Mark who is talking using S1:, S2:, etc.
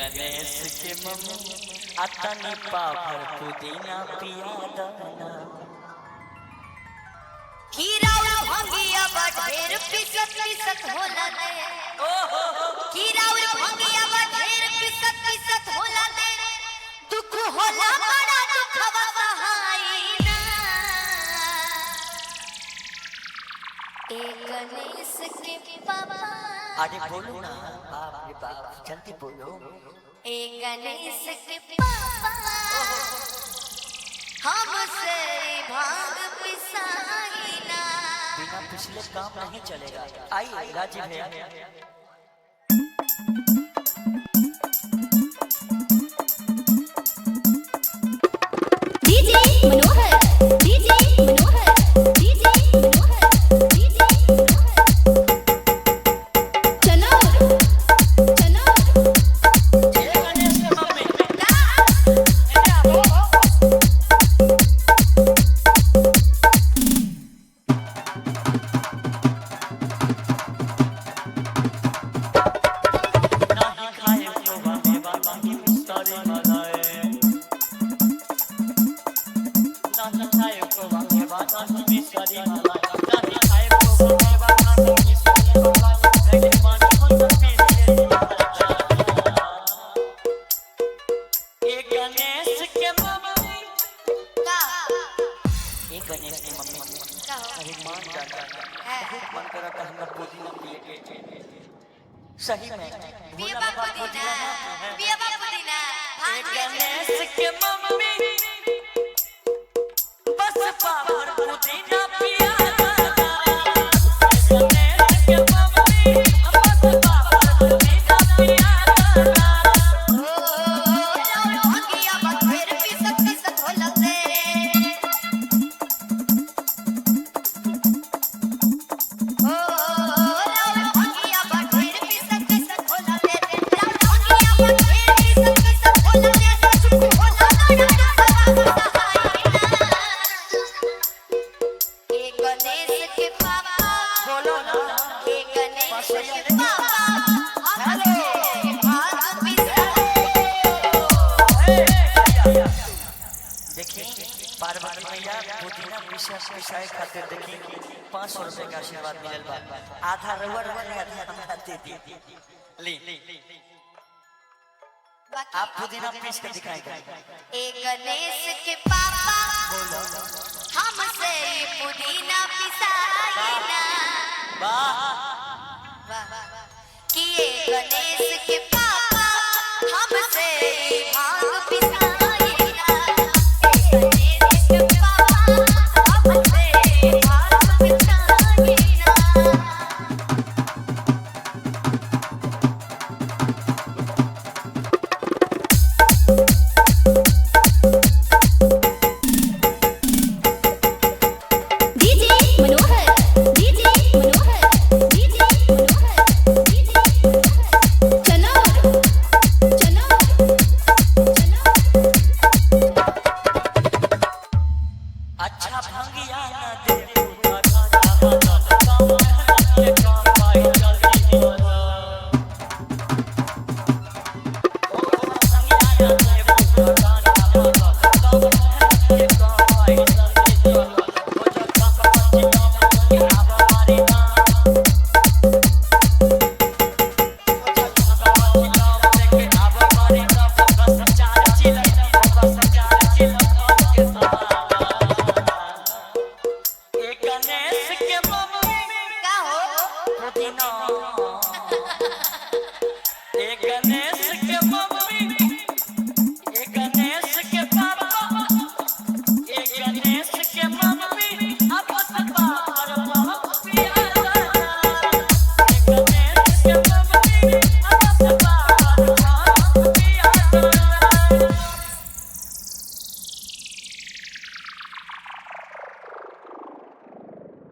S1: गणेश के मम्मी अतनी पाभर पुदीना पिया दाना
S2: खीरा और भंगिया बा ढेर पिसत पिसत होला दे खीरा और भंगिया बा ढेर पिसत पिसत होला दे दुख होला बड़ा दुखवा सहाई ना ए गणेश के पापा
S1: अरे बोलो ना बाप रे बाप जल्दी बोलो
S2: ए गणेश के पापा हमसे भांग पिसाई ना
S1: बिना पिछले काम नहीं चलेगा। आइए राजीव भैया
S2: डीजे मनोहर डीजे मनोहर डीजे मनोहर डीजे चलो चलो
S1: जय गणेश के मम्मी नहीं खाए तो बाबे बाबा की सारी मनाए नहीं खाए तो बाबे बाबा की सारी मनाए नहीं खाए तो बाबे बाबा की सारी मनाए लेकिन मन को तपीस के एक गणेश के मम्मी
S2: का
S1: एक गणेश की मम्मी अरे मान जाता बहुत मन करा था हमरा पुदीना पिए के सही में
S2: पिया बाबा पुदीना
S1: एक गणेश के मम्मी बस पावर पुदीना पिया दाना गणेश के मम्मी बस पावर पुदीना पिया दाना
S2: भंगिया बा ढेर पिसत पिसत होला दे भंगिया बा ढेर पिसत पिसत होला दे भंगिया बा ढेर पिसत पिसत होला दे सुख होला ना ए गणेश के पापा
S1: बोलो ना
S2: ए गणेश के पापा हमसे भांग पिसाई
S1: देखिए पार्वती मैया पुदीना पिसाए खातिर देखिए 500 रुपए का आशीर्वाद मिलल बा आधा रउआ ने आधा हमरा दे दी ली आप पुदीना पीस के दिखाएगा
S2: ए गणेश के पापा
S1: बोलो
S2: हमसे पुदीना पिसाई ना
S1: वाह
S2: वाह कि ए गणेश के पापा